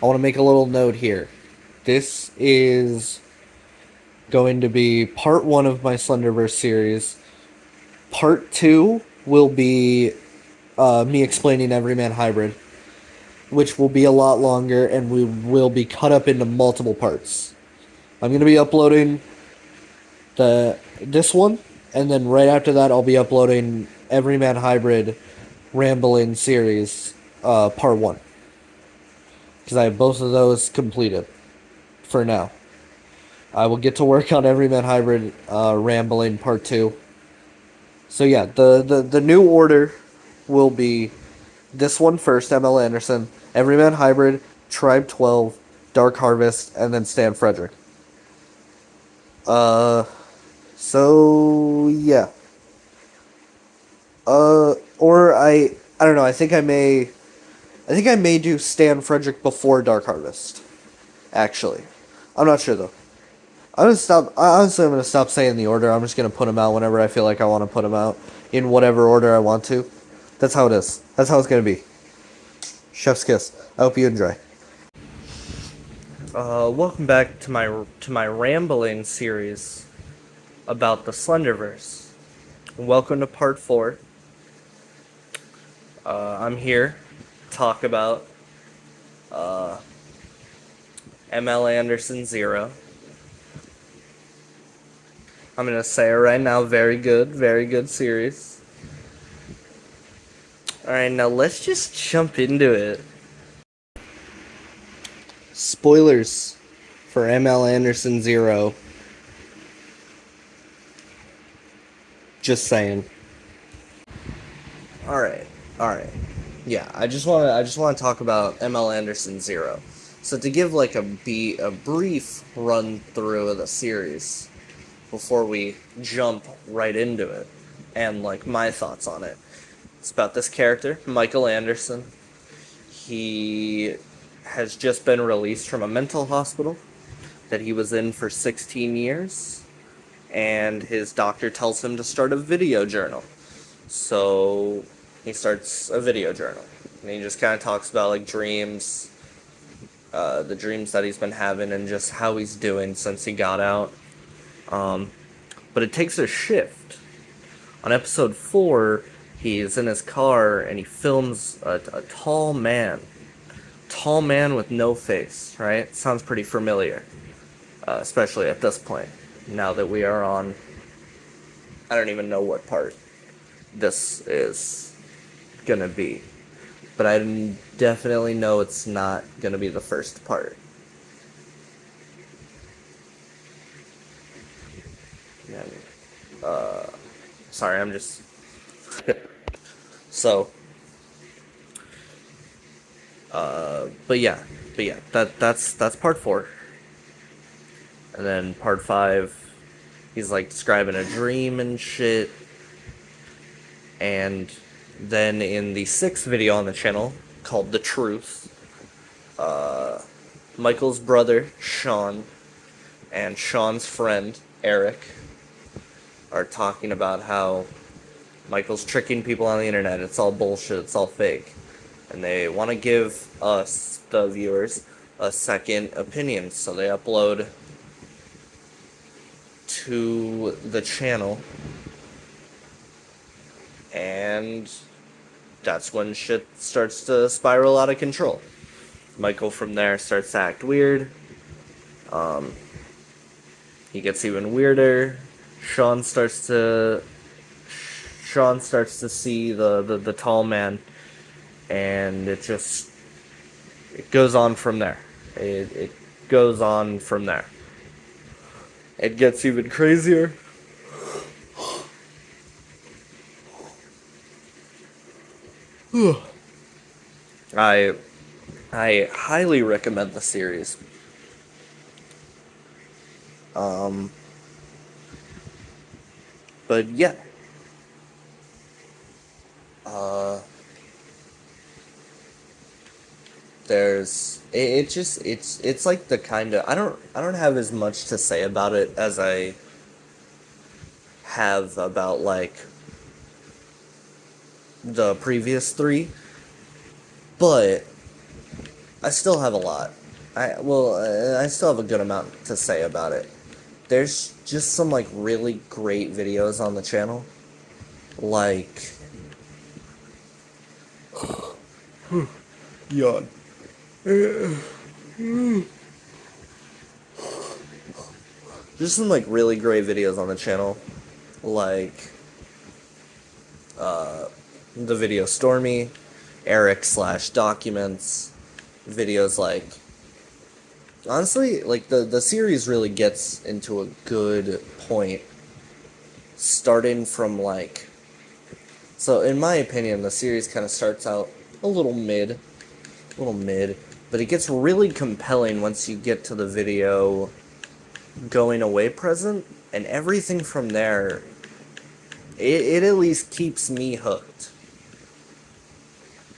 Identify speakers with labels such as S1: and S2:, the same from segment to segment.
S1: I want to make a little note here. This is going to be part one of my Slenderverse series. Part two will be me explaining Everyman Hybrid, which will be a lot longer and we will be cut up into multiple parts. I'm going to be uploading this one, and then right after that, I'll be uploading Everyman Hybrid Rambling series, part one, because I have both of those completed for now. I will get to work on Everyman Hybrid Rambling part two. So yeah, the new order will be this one first, ML Anderson, Everyman Hybrid, Tribe 12, Dark Harvest, and then Stan Frederick. So yeah. Or I don't know. I think I may do Stan Frederick before Dark Harvest. Actually, I'm not sure though. I'm gonna stop. Honestly, I'm gonna stop saying the order. I'm just gonna put them out whenever I feel like I want to put them out in whatever order I want to. That's how it is. That's how it's gonna be. Chef's kiss. I hope you enjoy. Welcome back to my rambling series about the Slenderverse. Welcome to part 4. I'm here to talk about MLAnderson0. I'm gonna say it right now. Very good series. Alright, now let's just jump into it. Spoilers for MLAnderson0. Just saying. Alright. Yeah, I just wanna talk about MLAnderson0. So to give like a brief run through of the series before we jump right into it and like my thoughts on it. It's about this character, Michael Anderson. He has just been released from a mental hospital that he was in for 16 years, and his doctor tells him to start a video journal. So he starts a video journal, and he just kind of talks about like dreams, the dreams that he's been having, and just how he's doing since he got out. But it takes a shift. On episode 4, he's in his car and he films a tall man with no face, right? Sounds pretty familiar, especially at this point, now that we are on, I don't even know what part this is gonna be, but I definitely know it's not gonna be the first part. Sorry, I'm just so but yeah, that's part 4. And then part 5, he's like describing a dream and shit. And then in the 6th video on the channel, called The Truth, Michael's brother, Sean, and Sean's friend, Eric, are talking about how Michael's tricking people on the internet. It's all bullshit. It's all fake. And they want to give us, the viewers, a second opinion. So they upload to the channel. And that's when shit starts to spiral out of control. Michael from there starts to act weird. He gets even weirder. Sean starts to see the tall man, and it goes on from there. It goes on from there. It gets even crazier. I highly recommend the series. But yeah. It's like the kind of, I don't have as much to say about it as I have about like the previous 3, but I still have a lot. I still have a good amount to say about it. There's just some like really great videos on the channel, like yawn. Just some like really great videos on the channel, like the video Stormy, Eric slash documents, videos like honestly like the series really gets into a good point starting from like so in my opinion the series kind of starts out a little mid, but it gets really compelling once you get to the video going away present, and everything from there it at least keeps me hooked.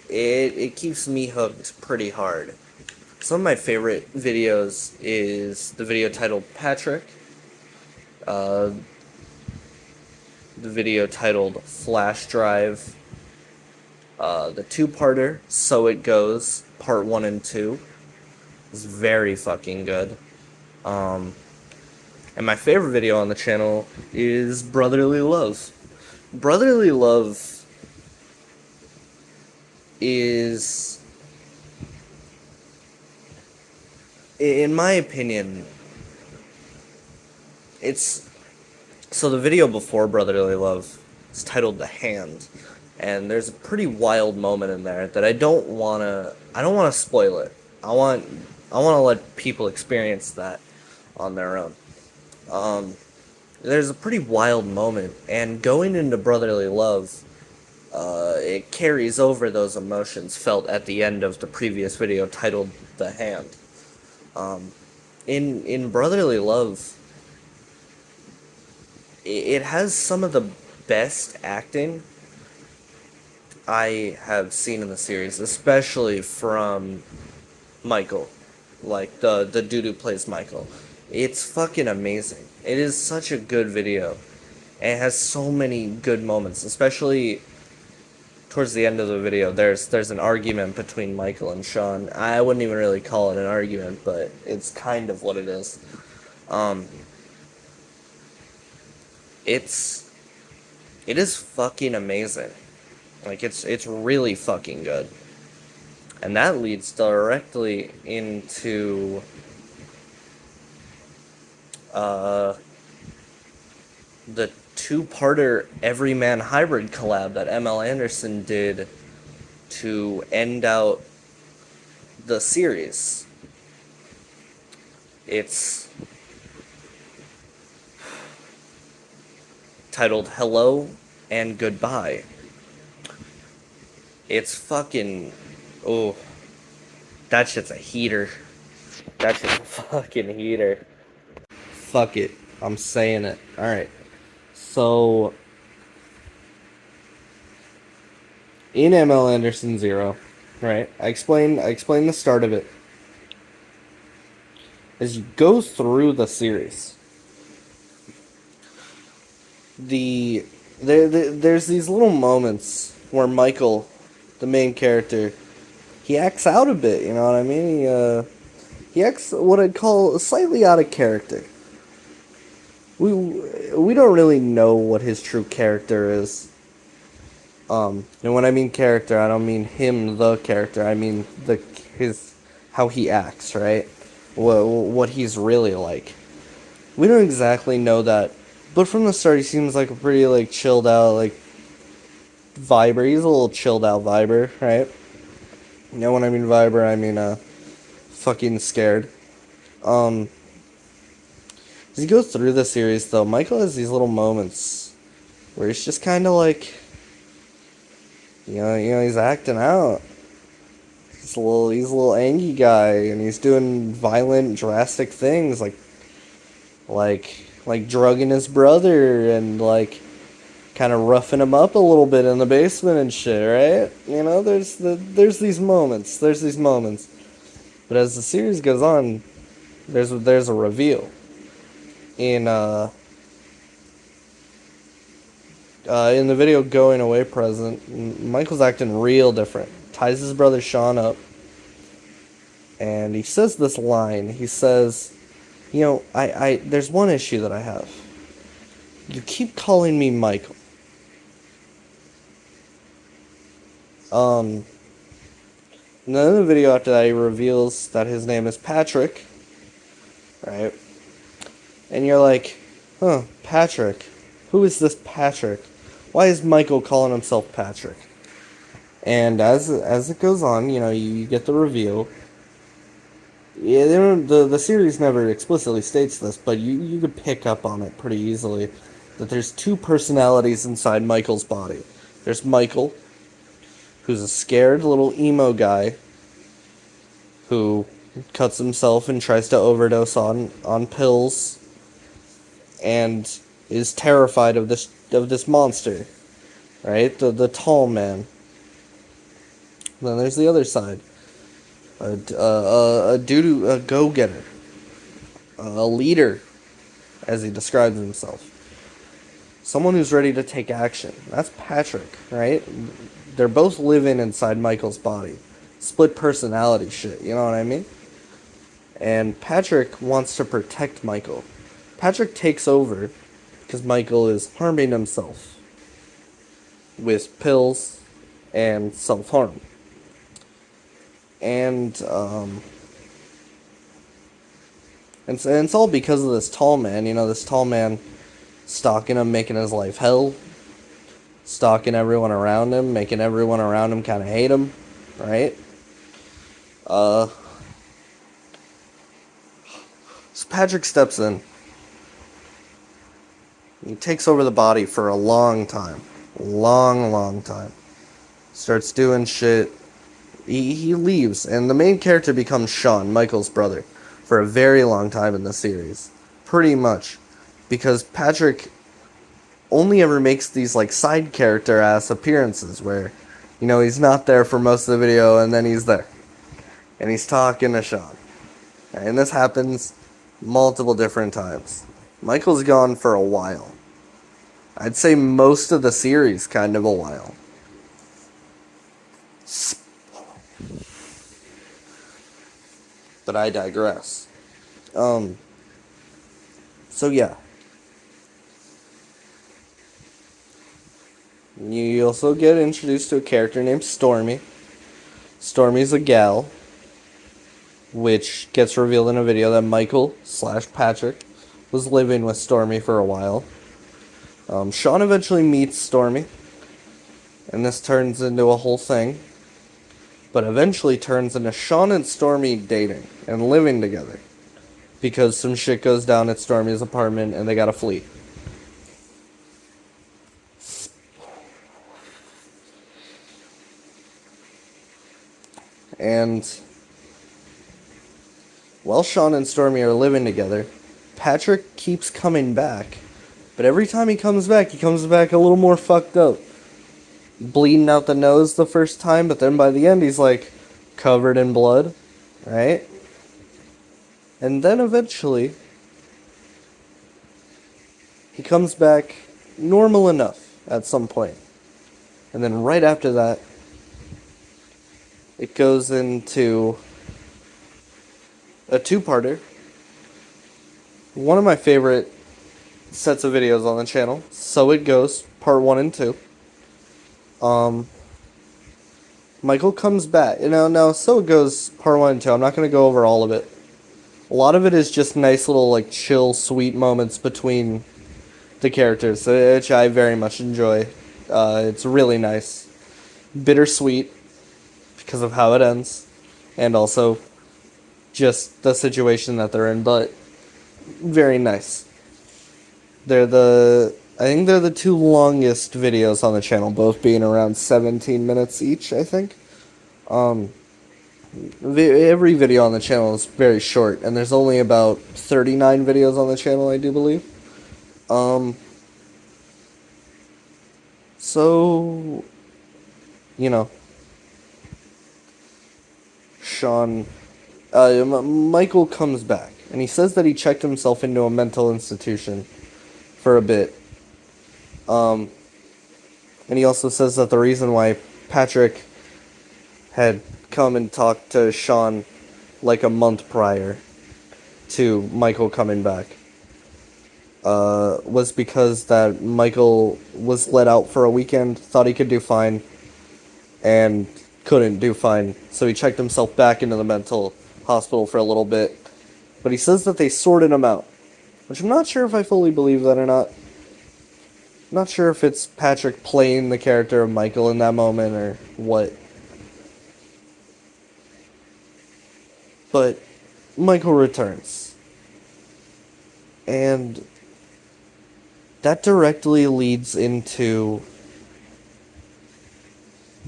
S1: It keeps me hooked pretty hard. Some of my favorite videos is the video titled Patrick, uh, the video titled Flash Drive, the two-parter, So It Goes, Part 1 and 2, is very fucking good. And my favorite video on the channel is Brotherly Love. Brotherly Love is, in my opinion, it's so the video before Brotherly Love is titled The Hand, and there's a pretty wild moment in there that I don't wanna spoil it. I wanna let people experience that on their own. There's a pretty wild moment, and going into Brotherly Love, it carries over those emotions felt at the end of the previous video titled The Hand. In Brotherly Love, it has some of the best acting I have seen in the series, especially from Michael, like the dude who plays Michael. It's fucking amazing. It is such a good video, and it has so many good moments, especially towards the end of the video. There's an argument between Michael and Sean. I wouldn't even really call it an argument, but it's kind of what it is. It is fucking amazing. Like it's really fucking good. And that leads directly into the two-parter Everyman Hybrid collab that MLAnderson did to end out the series. It's titled Hello and Goodbye. It's fucking... Oh, that shit's a heater. That shit's a fucking heater. Fuck it. I'm saying it. Alright. So, in MLAnderson0, right, I explain the start of it. As you go through the series, there's these little moments where Michael, the main character, he acts out a bit, you know what I mean? He acts what I'd call slightly out of character. We don't really know what his true character is. And when I mean character, I don't mean him, the character. I mean his how he acts, right? What he's really like. We don't exactly know that, but from the start, he seems like a pretty like chilled out like viber. He's a little chilled out viber, right? You know when I mean viber, I mean fucking scared. As you go through the series, though, Michael has these little moments where he's just kind of like, you know, he's acting out. He's a little angry guy, and he's doing violent, drastic things like drugging his brother and like kind of roughing him up a little bit in the basement and shit, right? You know, there's these moments, but as the series goes on, there's a reveal. In the video Going Away Present, Michael's acting real different. Ties his brother Sean up. And he says this line. He says, you know, there's one issue that I have. You keep calling me Michael. And then in the video after that, he reveals that his name is Patrick, right? And you're like, huh, Patrick. Who is this Patrick? Why is Michael calling himself Patrick? And as it goes on, you know, you get the reveal. Yeah, the series never explicitly states this, but you could pick up on it pretty easily. That there's two personalities inside Michael's body. There's Michael, who's a scared little emo guy who cuts himself and tries to overdose on pills and is terrified of this monster, right? The tall man. Then there's the other side, a dude, a go-getter, a leader, as he describes himself. Someone who's ready to take action. That's Patrick, right? They're both living inside Michael's body. Split personality shit, you know what I mean? And Patrick wants to protect Michael. Patrick takes over because Michael is harming himself with pills and self-harm. And it's all because of this tall man, you know, this tall man stalking him, making his life hell, stalking everyone around him, making everyone around him kind of hate him, right? So Patrick steps in. He takes over the body for a long time. Long time. Starts doing shit. He leaves, and the main character becomes Sean, Michael's brother, for a very long time in the series. Pretty much. Because Patrick only ever makes these, like, side character-ass appearances where, you know, he's not there for most of the video, and then he's there. And he's talking to Sean. And this happens multiple different times. Michael's gone for a while. I'd say most of the series, kind of a while. But I digress. So yeah. You also get introduced to a character named Stormy. Stormy's a gal, which gets revealed in a video that Michael/Patrick was living with Stormy for a while. Sean eventually meets Stormy, and this turns into a whole thing, but eventually turns into Sean and Stormy dating and living together because some shit goes down at Stormy's apartment and they gotta flee. And while Sean and Stormy are living together, Patrick keeps coming back. But every time he comes back a little more fucked up. Bleeding out the nose the first time, but then by the end he's like covered in blood, right? And then eventually he comes back normal enough at some point. And then right after that, it goes into a two-parter. One of my favorite sets of videos on the channel, So It Goes, part 1 and 2. Michael comes back. No, So It Goes, part 1 and 2. I'm not going to go over all of it. A lot of it is just nice little, like, chill, sweet moments between the characters, which I very much enjoy. It's really nice. Bittersweet, because of how it ends, and also just the situation that they're in, but very nice. I think they're the two longest videos on the channel, both being around 17 minutes each, I think. Every video on the channel is very short, and there's only about 39 videos on the channel, I do believe. So, you know, Sean, Michael comes back, and he says that he checked himself into a mental institution for a bit. And he also says that the reason why Patrick had come and talked to Sean like a month prior to Michael coming back, was because that Michael was let out for a weekend, thought he could do fine, and couldn't do fine. So he checked himself back into the mental hospital for a little bit. But he says that they sorted him out, which I'm not sure if I fully believe that or not. I'm not sure if it's Patrick playing the character of Michael in that moment or what. But Michael returns. And that directly leads into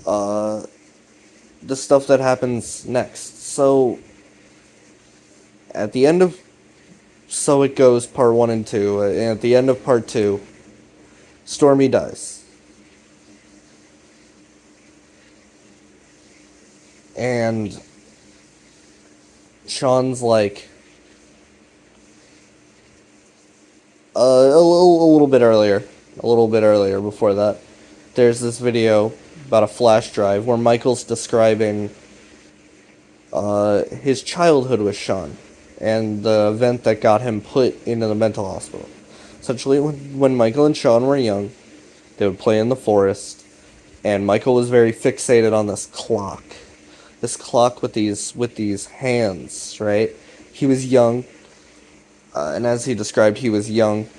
S1: the stuff that happens next. So, at the end of So It Goes Part 1 and 2, and at the end of Part 2, Stormy dies. And Sean's like, a little bit earlier before that, there's this video about a flash drive where Michael's describing his childhood with Sean and the event that got him put into the mental hospital. Essentially, when Michael and Sean were young, they would play in the forest, and Michael was very fixated on this clock with these hands, right? He was young, and as he described, he was young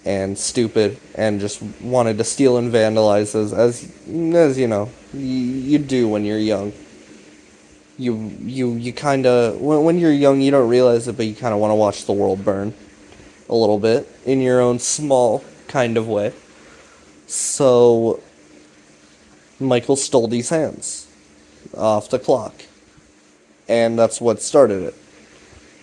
S1: and stupid and just wanted to steal and vandalize as you know, you do when you're young. You kind of, when you're young, you don't realize it, but you kind of want to watch the world burn a little bit in your own small kind of way. So Michael stole these hands off the clock, and that's what started it.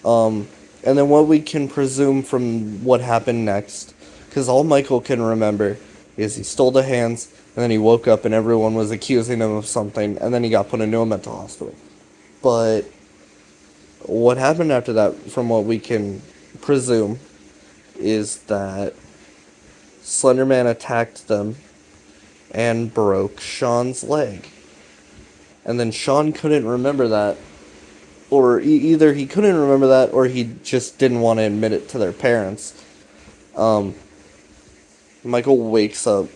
S1: And then what we can presume from what happened next, because all Michael can remember is he stole the hands, and then he woke up and everyone was accusing him of something, and then he got put into a mental hospital. But what happened after that, from what we can presume, is that Slender Man attacked them and broke Sean's leg. And then Sean couldn't remember that, or either he couldn't remember that, or he just didn't want to admit it to their parents. Michael wakes up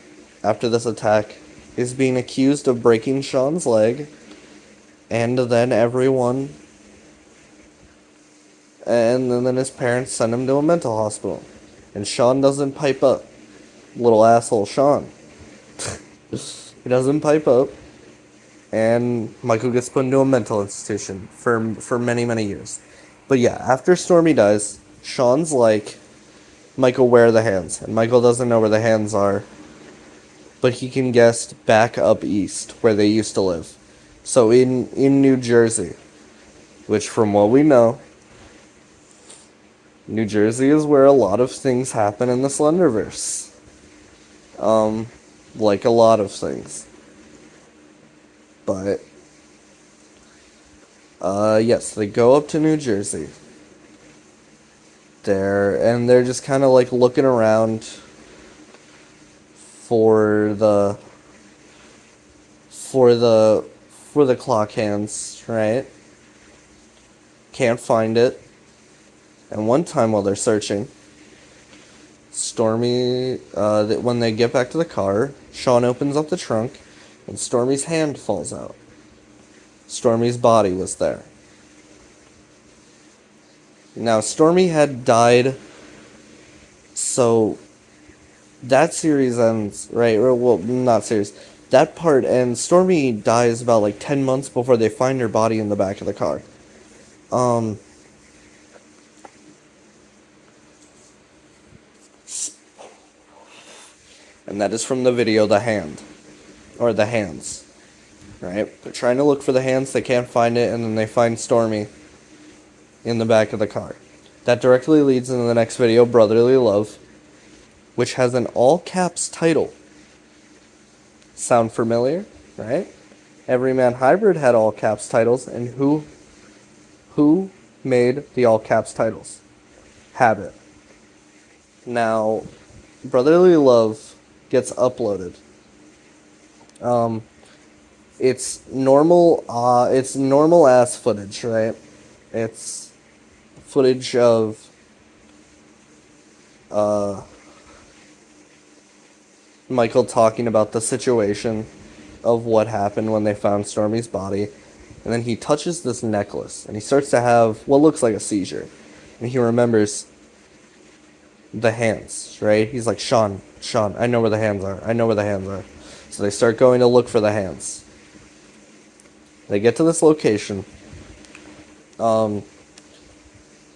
S1: after this attack, is being accused of breaking Sean's leg, and then then his parents send him to a mental hospital. And Sean doesn't pipe up. Little asshole Sean. He doesn't pipe up. And Michael gets put into a mental institution for many, many years. But yeah, after Stormy dies, Sean's like, Michael, where are the hands? And Michael doesn't know where the hands are, but he can guess back up east, where they used to live. So in New Jersey, which from what we know, New Jersey is where a lot of things happen in the Slenderverse. Like a lot of things. But, yes, they go up to New Jersey. They're just kind of like looking around for the clock hands, right? Can't find it. And one time while they're searching, Stormy, when they get back to the car, Sean opens up the trunk, and Stormy's hand falls out. Stormy's body was there. Now, Stormy had died, so that series ends, right? Well, not series. That part ends. Stormy dies about like 10 months before they find her body in the back of the car. And that is from the video, The Hand. Or The Hands. Right? They're trying to look for the hands, they can't find it, and then they find Stormy in the back of the car. That directly leads into the next video, Brotherly Love, which has an all-caps title. Sound familiar? Right? Everyman Hybrid had all-caps titles, and who made the all-caps titles? Habit. Now, Brotherly Love gets uploaded. It's normal ass footage, right? It's footage of Michael talking about the situation of what happened when they found Stormy's body. And then he touches this necklace, and he starts to have what looks like a seizure. And he remembers the hands, right? He's like, Sean, I know where the hands are. I know where the hands are. So they start going to look for the hands. They get to this location. And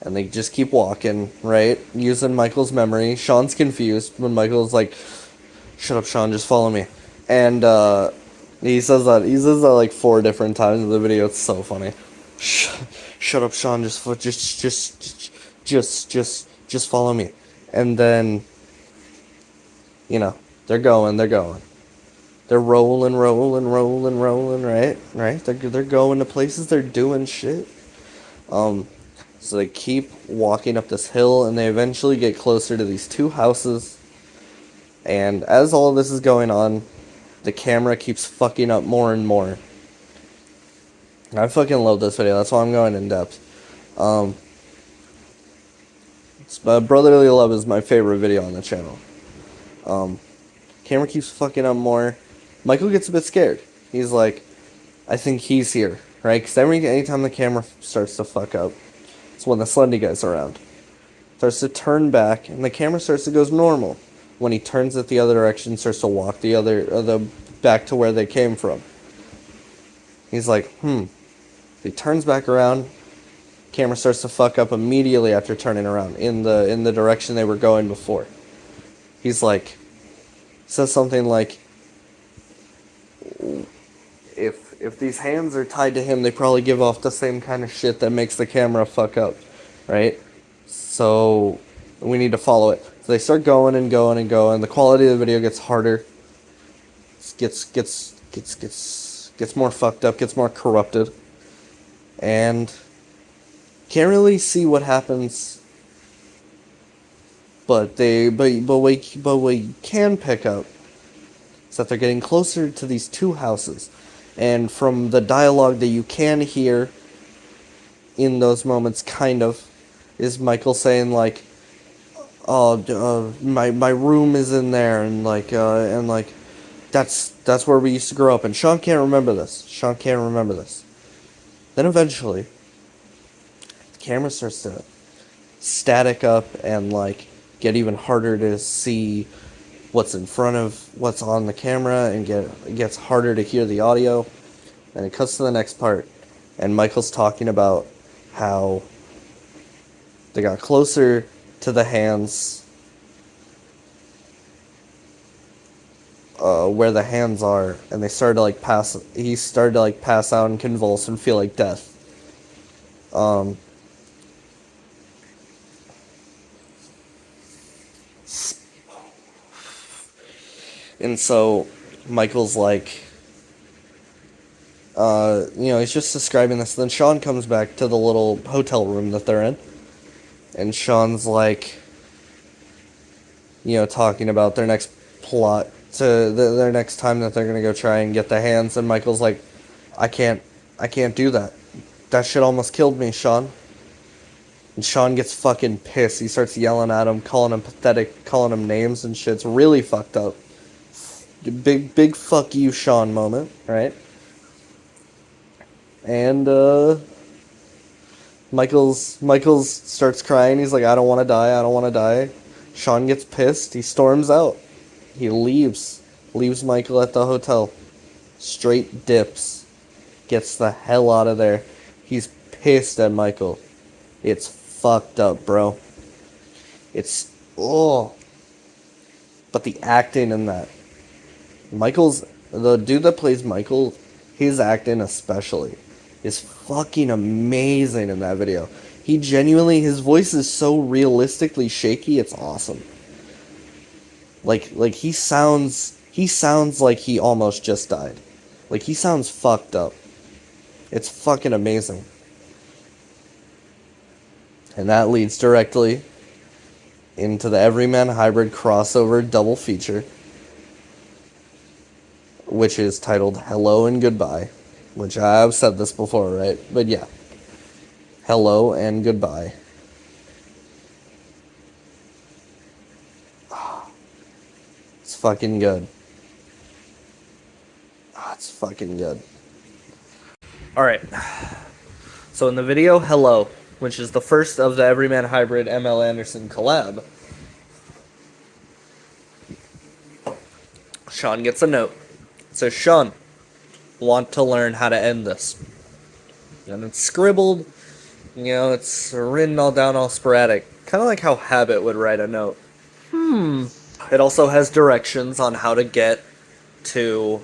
S1: they just keep walking, right? Using Michael's memory. Sean's confused when Michael's like, shut up, Sean, just follow me. And, he says that like 4 different times in the video. It's so funny. Shut up, Sean, just follow me. And then, you know, they're going. They're rolling, right? They're going to places, they're doing shit. So they keep walking up this hill, and they eventually get closer to these 2 houses. And as all of this is going on, the camera keeps fucking up more and more. I fucking love this video. That's why I'm going in depth. Brotherly Love is my favorite video on the channel. Camera keeps fucking up more. Michael gets a bit scared. He's like, I think he's here, right? Because anytime the camera starts to fuck up, it's when the Slendy guy's around. Starts to turn back, and the camera starts to go normal. When he turns it the other direction, starts to walk the back to where they came from. He's like, He turns back around. Camera starts to fuck up immediately after turning around in the direction they were going before. He's like, says something like, if these hands are tied to him, they probably give off the same kind of shit that makes the camera fuck up, right? So we need to follow it. So they start going. The quality of the video gets harder. Gets more fucked up, gets more corrupted. And can't really see what happens. But we can pick up is that they're getting closer to these 2 houses. And from the dialogue that you can hear in those moments, kind of, is Michael saying like, my room is in there, and that's where we used to grow up, and Sean can't remember this. Then eventually, the camera starts to static up and get even harder to see what's in front of what's on the camera, and it gets harder to hear the audio. And it cuts to the next part, and Michael's talking about how they got closer to the hands, where the hands are, and they started to he started to pass out and convulse and feel like death. And so Michael's he's just describing this. Then Sean comes back to the little hotel room that they're in, and Sean's talking about their next plot to their next time that they're gonna go try and get the hands. And Michael's like, I can't do that. That shit almost killed me, Sean. And Sean gets fucking pissed. He starts yelling at him, calling him pathetic, calling him names and shit. It's really fucked up. Big fuck you, Sean moment, right? And Michael's starts crying. He's like, I don't want to die. Sean gets pissed. He storms out. He leaves Michael at the hotel. Straight dips. Gets the hell out of there. He's pissed at Michael. It's fucked up, bro. It's but the acting in that. The dude that plays Michael, his acting especially, is fucking amazing in that video. His voice is so realistically shaky, it's awesome. He sounds like he almost just died. He sounds fucked up. It's fucking amazing. And that leads directly into the Everyman Hybrid crossover double feature, which is titled Hello and Goodbye, which I've said this before, right? But yeah. hello, and goodbye. It's fucking good. It's fucking good. Alright. So in the video, hello, which is the first of the Everyman Hybrid MLAnderson collab, Sean gets a note. It says, Sean, want to learn how to end this. And it's scribbled, it's written all down all sporadic. Kind of like how Habit would write a note. It also has directions on how to get to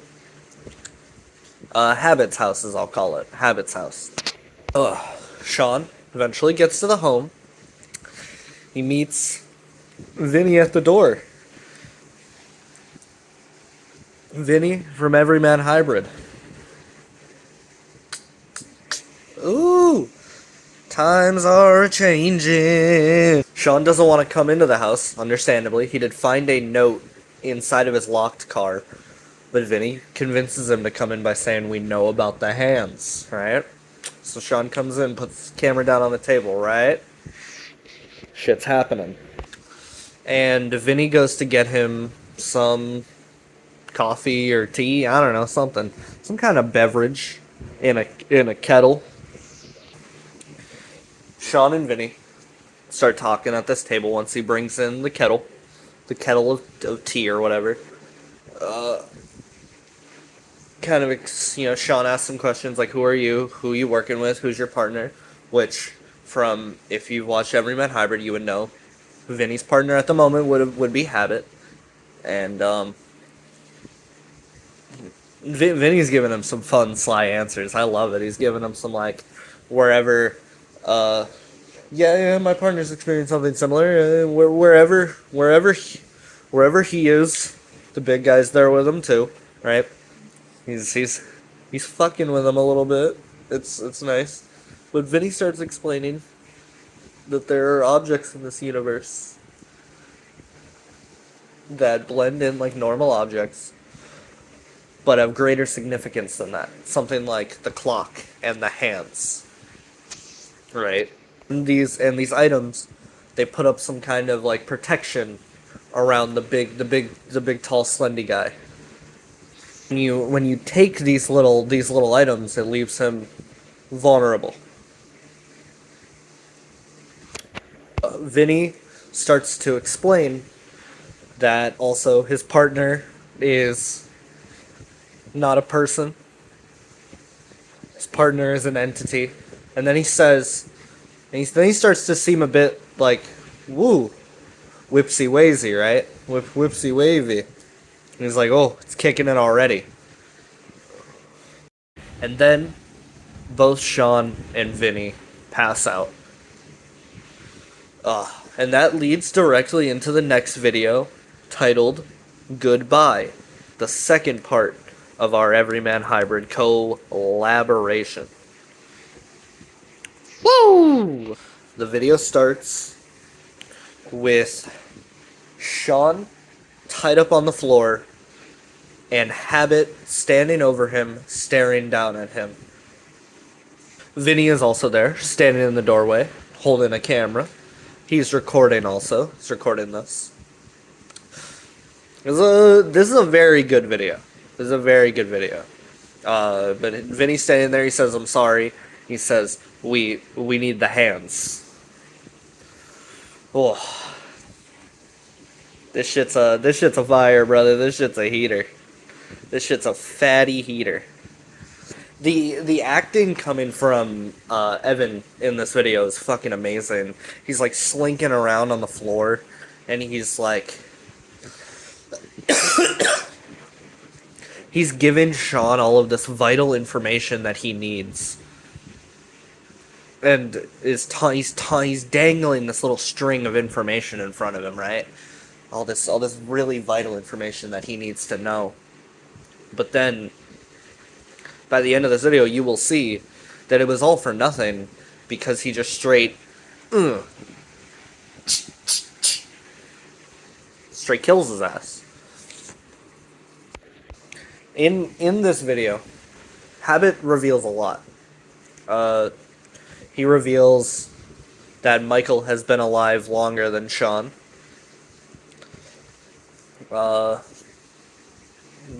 S1: Habit's house, as I'll call it. Habit's house. Sean eventually gets to the home. He meets Vinny at the door. Vinny from Everyman Hybrid. Ooh, times are changing. Sean doesn't want to come into the house, understandably. He did find a note inside of his locked car, but Vinny convinces him to come in by saying, we know about the hands, right? So Sean comes in, puts the camera down on the table, right? Shit's happening. And Vinny goes to get him some coffee or tea, I don't know, something. Some kind of beverage in a kettle. Sean and Vinny start talking at this table once he brings in the kettle of tea or whatever. Sean asks some questions like, who are you? Who are you working with? Who's your partner? Which, from, if you've watched Everyman Hybrid, you would know Vinny's partner at the moment would be Habit. And, Vinny's giving him some fun, sly answers. I love it. He's giving him some, like, wherever, my partner's experienced something similar. Wherever he is, the big guy's there with him too, right? He's fucking with him a little bit. It's nice. But Vinny starts explaining that there are objects in this universe that blend in like normal objects, but have greater significance than that. Something like the clock and the hands. Right? And these items, they put up some kind of like protection around the big tall slendy guy. When you take these little items, it leaves him vulnerable. Vinny starts to explain that also his partner is not a person. His partner is an entity. And then he says, then he starts to seem a bit like, woo, whipsy wazy, right? Whipsy wavy. And he's like, oh, it's kicking in already. And then both Sean and Vinny pass out. And that leads directly into the next video, titled Goodbye, the second part of our Everyman Hybrid collaboration. Woo! The video starts with Sean tied up on the floor and Habit standing over him, staring down at him. Vinny is also there, standing in the doorway, holding a camera. He's recording also. He's recording this. This is a very good video. This is a very good video. But Vinny's standing there. He says, I'm sorry. He says, we need the hands. Oh. This shit's a fire, brother. This shit's a heater. This shit's a fatty heater. The acting coming from Evan in this video is fucking amazing. He's like slinking around on the floor, and he's like, he's giving Sean all of this vital information that he needs, and he's dangling this little string of information in front of him, right? All this really vital information that he needs to know. But then, by the end of this video, you will see that it was all for nothing, because he just straight kills his ass. In this video, Habit reveals a lot. he reveals that Michael has been alive longer than Sean.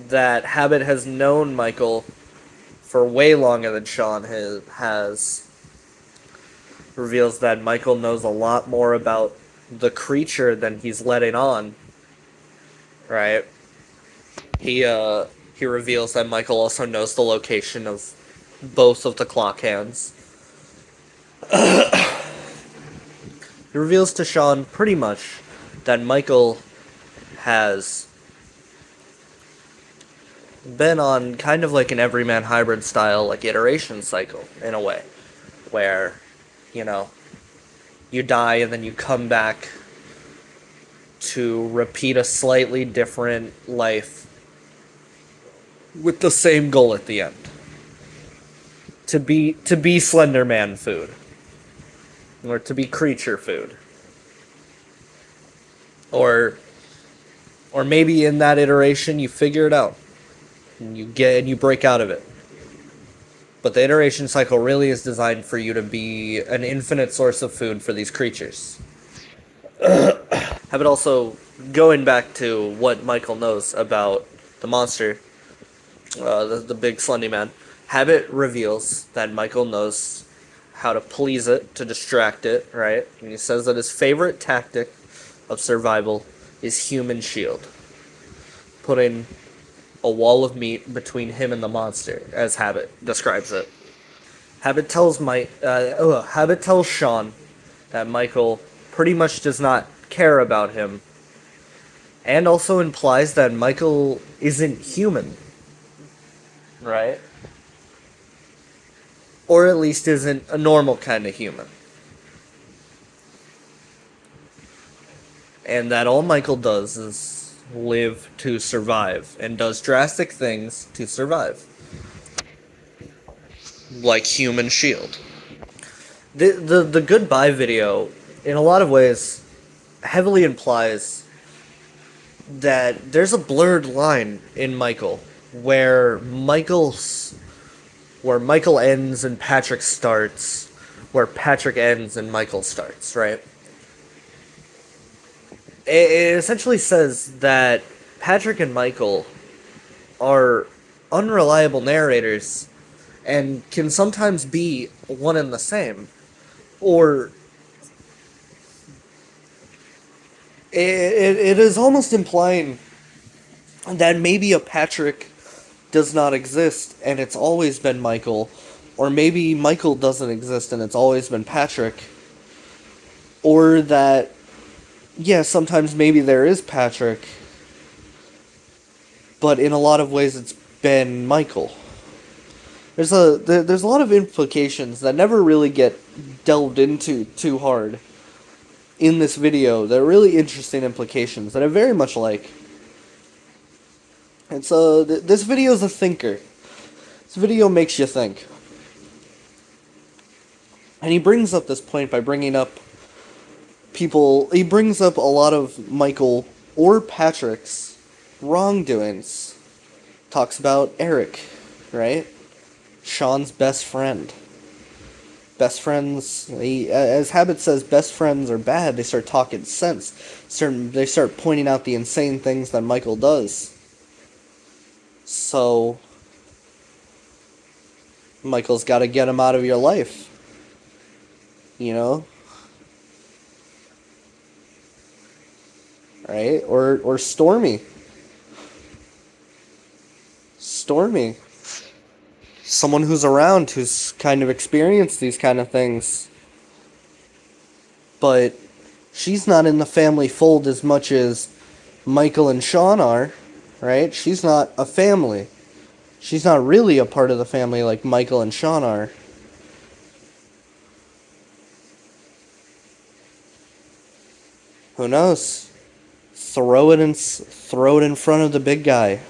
S1: That Habit has known Michael for way longer than Sean has. Reveals that Michael knows a lot more about the creature than he's letting on. Right? He reveals that Michael also knows the location of both of the clock hands. He reveals to Sean pretty much that Michael has been on kind of like an everyman hybrid style, like iteration cycle in a way, where, you know, you die and then you come back to repeat a slightly different life with the same goal at the end. To be Slenderman food. Or to be creature food. Or maybe in that iteration you figure it out. And you break out of it. But the iteration cycle really is designed for you to be an infinite source of food for these creatures. Have it also, going back to what Michael knows about the monster, the big Slendy Man, Habit reveals that Michael knows how to please it, to distract it, right? And he says that his favorite tactic of survival is human shield. Putting a wall of meat between him and the monster, as Habit describes it. Habit tells Sean that Michael pretty much does not care about him, and also implies that Michael isn't human, right? Or at least isn't a normal kind of human. And that all Michael does is live to survive, and does drastic things to survive. Like human shield. The goodbye video, in a lot of ways, heavily implies that there's a blurred line in Michael, where Michael ends and Patrick starts, where Patrick ends and Michael starts, right? It essentially says that Patrick and Michael are unreliable narrators and can sometimes be one and the same. Or it is almost implying that maybe a Patrick does not exist and it's always been Michael, or maybe Michael doesn't exist and it's always been Patrick, or that, yeah, sometimes maybe there is Patrick, but in a lot of ways it's been Michael. There's a lot of implications that never really get delved into too hard in this video. They're really interesting implications that I very much like. And so this video is a thinker. This video makes you think. And he brings up this point by bringing up he brings up a lot of Michael or Patrick's wrongdoings. Talks about Eric, right? Sean's best friend. Best friends, as Habit says, best friends are bad. They start talking sense. They start pointing out the insane things that Michael does. So Michael's got to get him out of your life. You know? Right? Or Stormy. Stormy. Someone who's around, who's kind of experienced these kind of things. But she's not in the family fold as much as Michael and Sean are, right? She's not a family. She's not really a part of the family like Michael and Sean are. Who knows? Throw it in front of the big guy.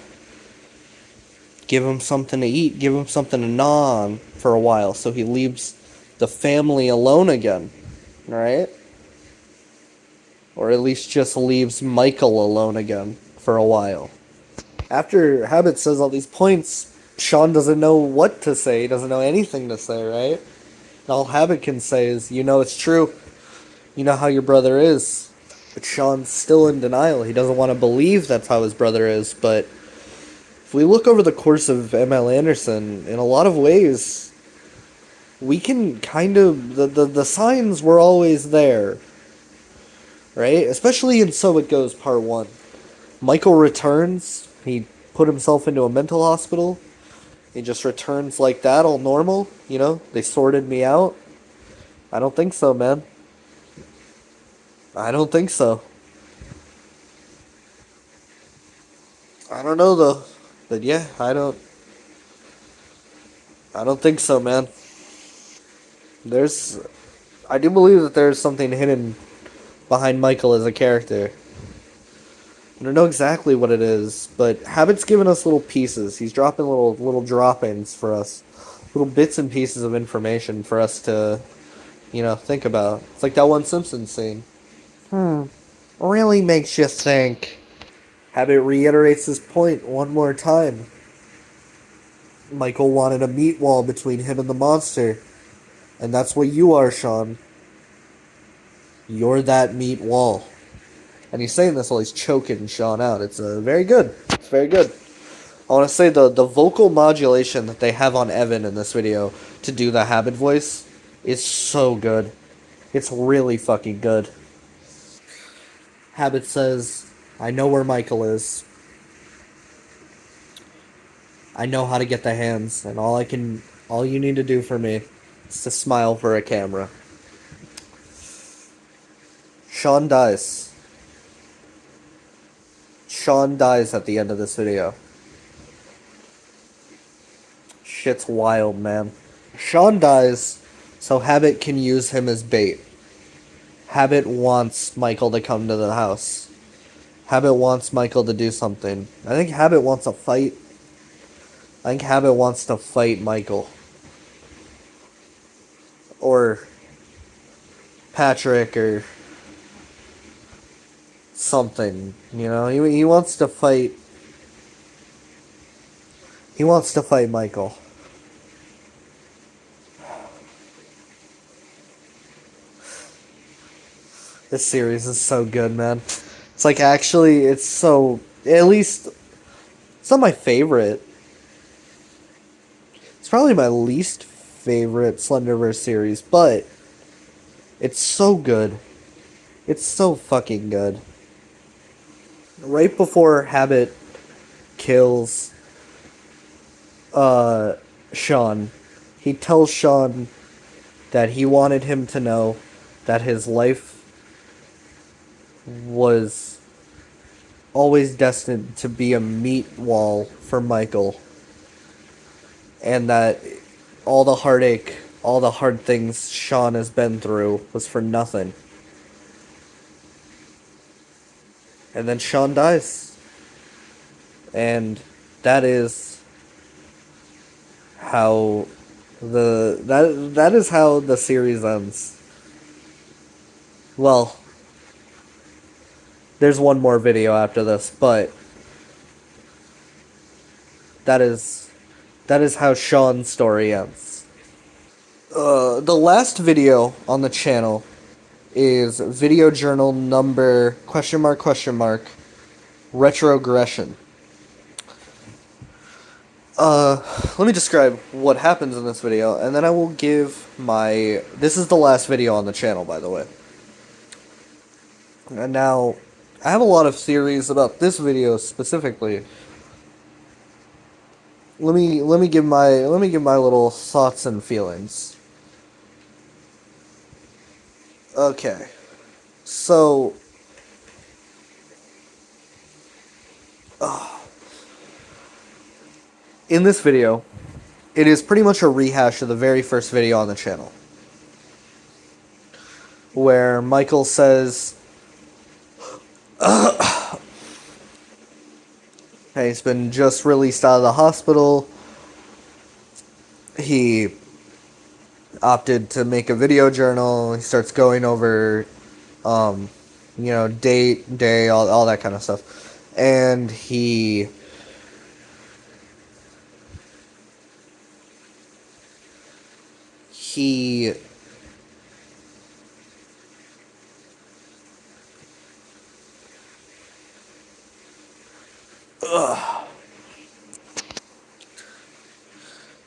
S1: Give him something to eat. Give him something to gnaw on for a while, so he leaves the family alone again, right? Or at least just leaves Michael alone again for a while. After Habit says all these points, Sean doesn't know what to say. He doesn't know anything to say, right? All Habit can say is, you know it's true. You know how your brother is. But Sean's still in denial. He doesn't want to believe that's how his brother is. But if we look over the course of ML Anderson, in a lot of ways, we can kind of... The signs were always there. Right? Especially in So It Goes Part 1. Michael returns. He put himself into a mental hospital. He just returns like that, all normal. You know, they sorted me out. I don't think so, man. I don't think so. I don't know though. But yeah, I don't think so, man. There's I do believe that there's something hidden behind Michael as a character. I don't know exactly what it is, but Habit's given us little pieces. He's dropping little drop-ins for us. Little bits and pieces of information for us to, think about. It's like that one Simpsons scene. Really makes you think. Habit reiterates his point one more time. Michael wanted a meat wall between him and the monster. And that's what you are, Sean. You're that meat wall. And he's saying this while he's choking Sean out. It's very good. It's very good. I want to say the vocal modulation that they have on Evan in this video to do the Habit voice is so good. It's really fucking good. Habit says, I know where Michael is. I know how to get the hands, and all you need to do for me is to smile for a camera. Sean dies. Sean dies at the end of this video. Shit's wild, man. Sean dies so Habit can use him as bait. Habit wants Michael to come to the house. Habit wants Michael to do something. I think Habit wants a fight. I think Habit wants to fight Michael. Or Patrick or something. He wants to fight. He wants to fight Michael. This series is so good, man. It's like actually, it's so... At least, it's not my favorite. It's probably my least favorite Slenderverse series, but it's so good. It's so fucking good. Right before Habit kills Sean, he tells Sean that he wanted him to know that his life was always destined to be a meat wall for Michael. And that all the heartache, all the hard things Sean has been through was for nothing. And then Sean dies. And that is how that is how the series ends. Well, there's one more video after this, but that is how Sean's story ends. The last video on the channel is video journal number .. retrogression. Let me describe what happens in this video, and then I will give my... This is the last video on the channel, by the way. And now, I have a lot of theories about this video specifically. Let me give my little thoughts and feelings. Okay. So in this video, it is pretty much a rehash of the very first video on the channel, where Michael says he's been just released out of the hospital. He opted to make a video journal. He starts going over, date, day, all that kind of stuff. And he he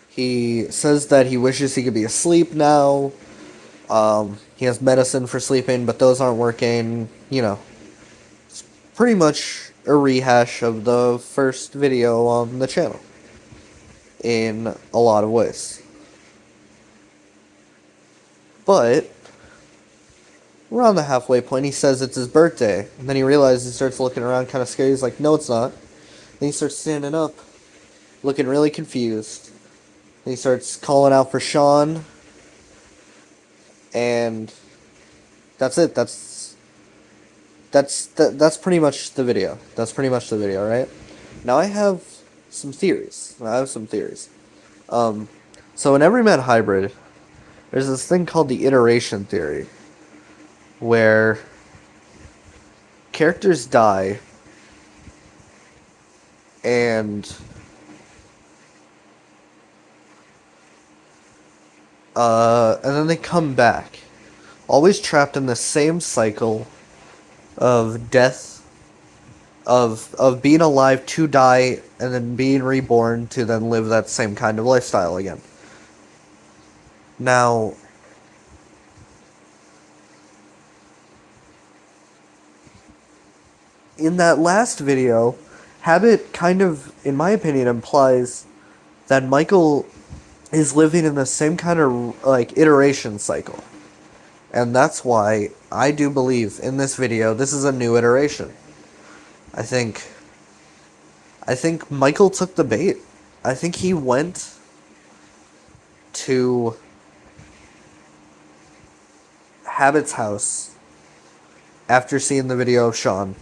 S1: he says that he wishes he could be asleep now. He has medicine for sleeping, but those aren't working. You know, it's pretty much a rehash of the first video on the channel in a lot of ways. But around the halfway point, he says it's his birthday, and then he realizes, he starts looking around kind of scared. He's like, no, it's not. Then he starts standing up, looking really confused. Then he starts calling out for Sean, and that's it. That's pretty much the video. That's pretty much the video, right? Now I have some theories. So in Everyman Hybrid, there's this thing called the iteration theory, where characters die and then they come back, always trapped in the same cycle of death, of being alive to die, and then being reborn to then live that same kind of lifestyle again. Now, in that last video, Habit kind of, in my opinion, implies that Michael is living in the same kind of, like, iteration cycle. And that's why I do believe in this video, this is a new iteration. I think Michael took the bait. I think he went to Habit's house after seeing the video of Sean.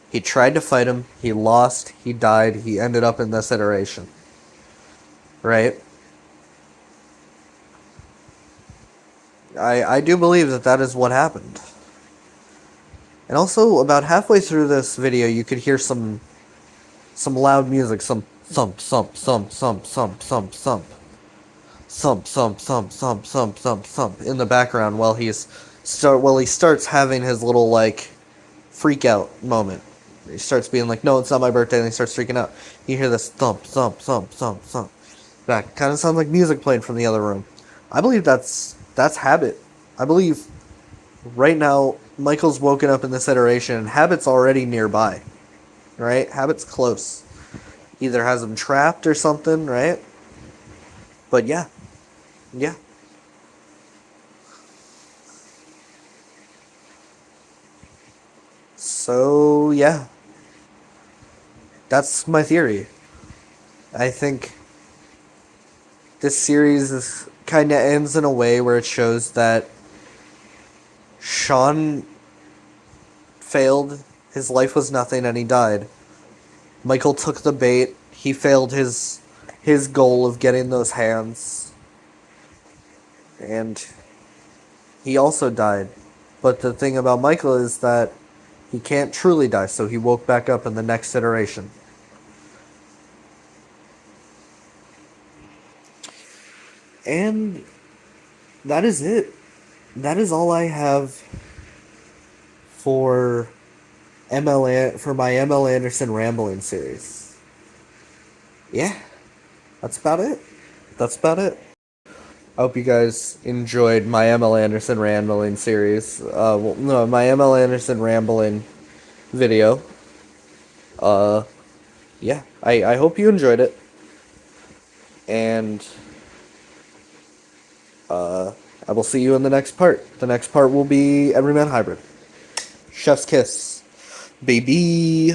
S1: He tried to fight him, he lost, he died, he ended up in this iteration. Right? I do believe that is what happened. And also, about halfway through this video, you could hear some loud music, some thump, thump, thump, thump, thump, thump, thump. Thump, thump, thump, thump, thump, thump, thump in the background while he starts having his little, like, freak out moment. He starts being like, no, it's not my birthday, and he starts freaking out. You hear this thump, thump, thump, thump, thump. That kind of sounds like music playing from the other room. I believe that's Habit. I believe right now Michael's woken up in this iteration, and Habit's already nearby. Right? Habit's close. Either has him trapped or something, right? But yeah. Yeah. So, yeah. That's my theory. I think this series kind of ends in a way where it shows that Sean failed, his life was nothing, and he died. Michael took the bait, he failed his goal of getting those hands, and he also died. But the thing about Michael is that he can't truly die, so he woke back up in the next iteration. And that is it. That is all I have for my ML Anderson rambling series. Yeah, that's about it. I hope you guys enjoyed my ML Anderson rambling series. My ML Anderson rambling video. Yeah, I hope you enjoyed it. And I will see you in the next part. The next part will be Everyman Hybrid. Chef's kiss. Baby.